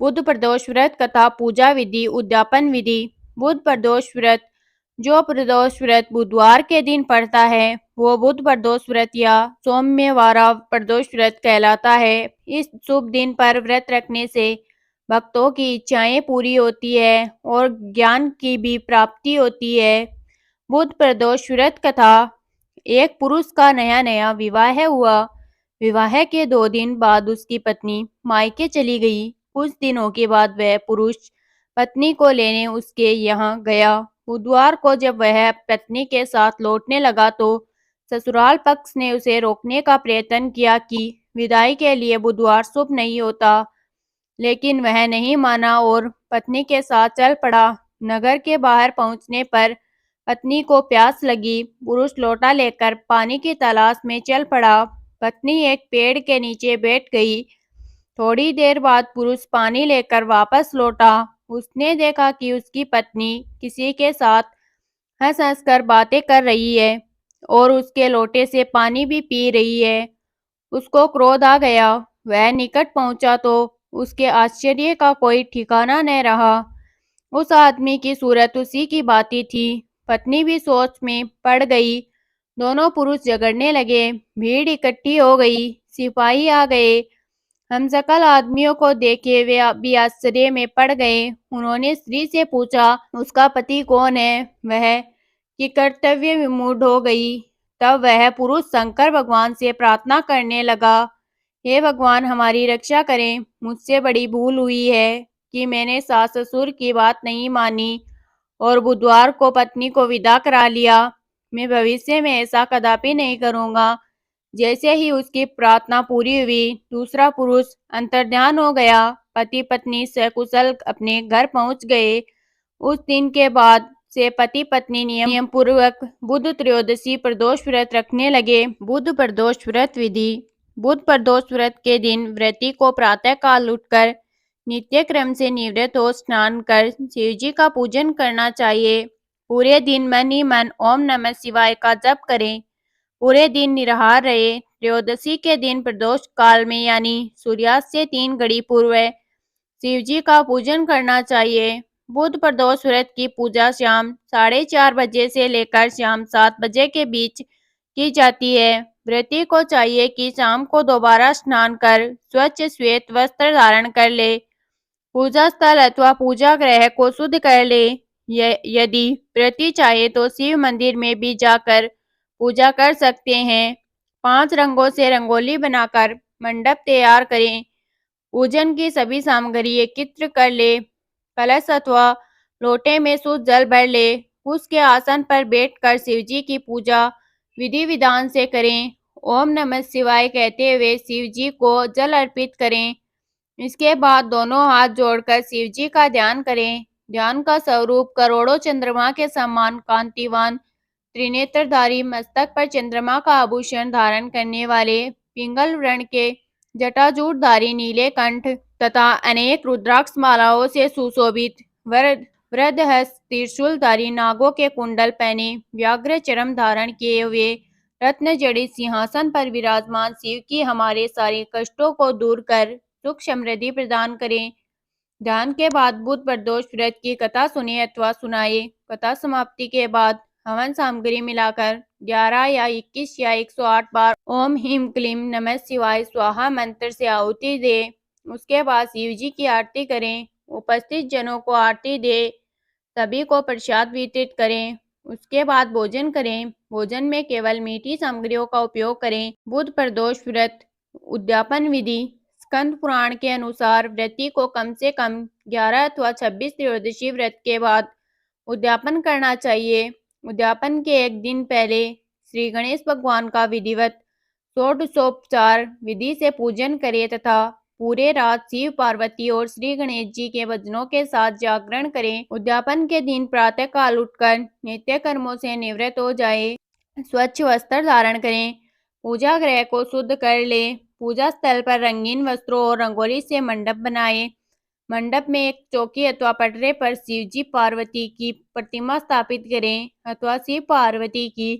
बुध प्रदोष व्रत कथा पूजा विधि उद्यापन विधि। बुध प्रदोष व्रत। जो प्रदोष व्रत बुधवार के दिन पड़ता है वो बुध प्रदोष व्रत या सोमवार प्रदोष व्रत कहलाता है। इस शुभ दिन पर व्रत रखने से भक्तों की इच्छाएं पूरी होती है और ज्ञान की भी प्राप्ति होती है। बुध प्रदोष व्रत कथा। एक पुरुष का नया नया विवाह हुआ। विवाह के 2 दिन बाद उसकी पत्नी मायके चली गई। कुछ दिनों के बाद वह पुरुष पत्नी को लेने उसके यहाँ गया। बुधवार को जब वह पत्नी के साथ लौटने लगा तो ससुराल पक्ष ने उसे रोकने का प्रयत्न किया कि विदाई के लिए बुधवार शुभ नहीं होता, लेकिन वह नहीं माना और पत्नी के साथ चल पड़ा। नगर के बाहर पहुंचने पर पत्नी को प्यास लगी। पुरुष लोटा लेकर पानी की तलाश में चल पड़ा। पत्नी एक पेड़ के नीचे बैठ गई। थोड़ी देर बाद पुरुष पानी लेकर वापस लौटा। उसने देखा कि उसकी पत्नी किसी के साथ हंस हंस कर बातें कर रही है और उसके लोटे से पानी भी पी रही है। उसको क्रोध आ गया। वह निकट पहुंचा तो उसके आश्चर्य का कोई ठिकाना न रहा। उस आदमी की सूरत उसी की भांति थी। पत्नी भी सोच में पड़ गई। दोनों पुरुष झगड़ने लगे। भीड़ इकट्ठी हो गई। सिपाही आ गए। हम सकल आदमियों को देखे वे भी आश्चर्य में पड़ गए। उन्होंने स्त्री से पूछा उसका पति कौन है। वह कि कर्तव्य विमूढ़ हो गई। तब वह पुरुष शंकर भगवान से प्रार्थना करने लगा, हे भगवान हमारी रक्षा करें। मुझसे बड़ी भूल हुई है कि मैंने सास ससुर की बात नहीं मानी और बुधवार को पत्नी को विदा करा लिया। मैं भविष्य में ऐसा कदापि नहीं करूंगा। जैसे ही उसकी प्रार्थना पूरी हुई दूसरा पुरुष अंतर्ध्यान हो गया। पति पत्नी सकुशल अपने घर पहुंच गए। उस दिन के बाद से पति पत्नी नियम पूर्वक बुध त्रयोदशी प्रदोष व्रत रखने लगे। बुध प्रदोष व्रत विधि। बुध प्रदोष व्रत के दिन व्रती को प्रातः काल उठकर नित्य क्रम से निवृत्त हो स्नान कर शिव जी का पूजन करना चाहिए। पूरे दिन मन ही मन ओम नमः शिवाय का जप करें। पूरे दिन निराहार रहे। त्रयोदशी के दिन प्रदोष काल में यानी सूर्यास्त से 3 घड़ी पूर्व शिव जी का पूजन करना चाहिए। बुध प्रदोष व्रत की पूजा शाम 4:30 बजे से लेकर शाम 7 बजे के बीच की जाती है। व्रती को चाहिए कि शाम को दोबारा स्नान कर स्वच्छ श्वेत वस्त्र धारण कर ले। पूजा स्थल अथवा पूजा ग्रह को शुद्ध कर ले। यदि व्रती चाहे तो शिव मंदिर में भी जाकर पूजा कर सकते हैं। 5 रंगों से रंगोली बनाकर मंडप तैयार करें। पूजन की सभी सामग्री एकत्र कर ले। कलश अथवा लोटे में शुद्ध जल भर ले। उसके आसन पर बैठकर शिव जी की पूजा विधि विधान से करें। ओम नमः शिवाय कहते हुए शिव जी को जल अर्पित करें। इसके बाद दोनों हाथ जोड़कर शिव जी का ध्यान करें। ध्यान का स्वरूप करोड़ों चंद्रमा के समान कांतिवान त्रिनेत्रधारी मस्तक पर चंद्रमा का आभूषण धारण करने वाले पिंगल वर्ण के जटाजूटधारी नीले कंठ तथा अनेक रुद्राक्ष मालाओं से सुशोभित वृद्धहस्त त्रिशूलधारी नागों के कुंडल पहने व्याघ्र चरम धारण किए हुए रत्न जड़ित सिंहासन पर विराजमान शिव की हमारे सारे कष्टों को दूर कर सुख समृद्धि प्रदान करें। ध्यान के बाद बुध प्रदोष व्रत की कथा सुने अथवा सुनाए। कथा समाप्ति के बाद हवन सामग्री मिलाकर 11 या 21 या 108 बार ओम ह्रीं क्लीं नमः शिवाय स्वाहा मंत्र से आहुति दे। उसके बाद शिव जी की आरती करें। उपस्थित जनों को आरती दे। सभी को प्रसाद वितरित करें। उसके बाद भोजन करें। भोजन में केवल मीठी सामग्रियों का उपयोग करें। बुध प्रदोष व्रत उद्यापन विधि। स्कंद पुराण के अनुसार व्रती को कम से कम 11 अथवा 26 त्रयोदशी व्रत के बाद उद्यापन करना चाहिए। उद्यापन के एक दिन पहले श्री गणेश भगवान का विधिवत षोडशोपचार विधि से पूजन करें तथा पूरे रात शिव पार्वती और श्री गणेश जी के भजनों के साथ जागरण करें। उद्यापन के दिन प्रातः काल उठकर नित्य कर्मों से निवृत्त हो जाए। स्वच्छ वस्त्र धारण करें। पूजा गृह को शुद्ध कर ले। पूजा स्थल पर रंगीन वस्त्रों और रंगोली से मंडप बनाए। मंडप में एक चौकी अथवा पटरे पर शिव जी पार्वती की प्रतिमा स्थापित करें अथवा शिव पार्वती की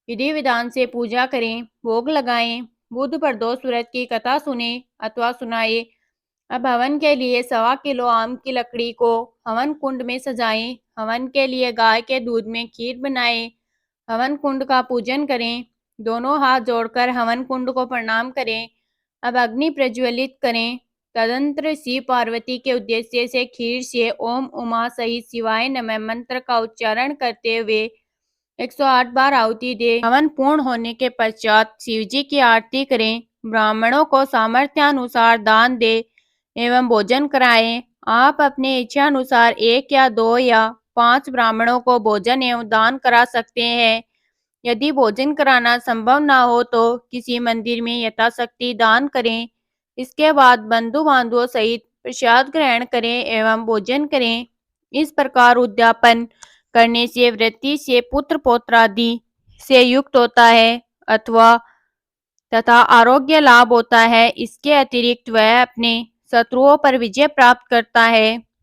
विधि विधान से पूजा करें। भोग लगाएं। बुध प्रदोष व्रत की कथा सुने अथवा सुनाए। अब हवन के लिए 1.25 किलो आम की लकड़ी को हवन कुंड में सजाएं। हवन के लिए गाय के दूध में खीर बनाएं। हवन कुंड का पूजन करें। दोनों हाथ जोड़कर हवन कुंड को प्रणाम करें। अब अग्नि प्रज्वलित करें। तदनंतर शिव पार्वती के उद्देश्य से खीर से ओम उमा सहित शिवाय नमः मंत्र का उच्चारण करते हुए 108 बार आहुति दे। हवन पूर्ण होने के पश्चात शिवजी की आरती करें। ब्राह्मणों को सामर्थ्यानुसार दान दे एवं भोजन कराएं। आप अपने इच्छा अनुसार 1 या 2 या 5 ब्राह्मणों को भोजन एवं दान करा सकते हैं। यदि भोजन कराना संभव न हो तो किसी मंदिर में यथाशक्ति दान करें। इसके बाद बंधु बांधवों सहित प्रसाद ग्रहण करें एवं भोजन करें। इस प्रकार उद्यापन करने से व्यक्ति से पुत्र पौत्र आदि से युक्त होता है अथवा तथा आरोग्य लाभ होता है। इसके अतिरिक्त वह अपने शत्रुओं पर विजय प्राप्त करता है।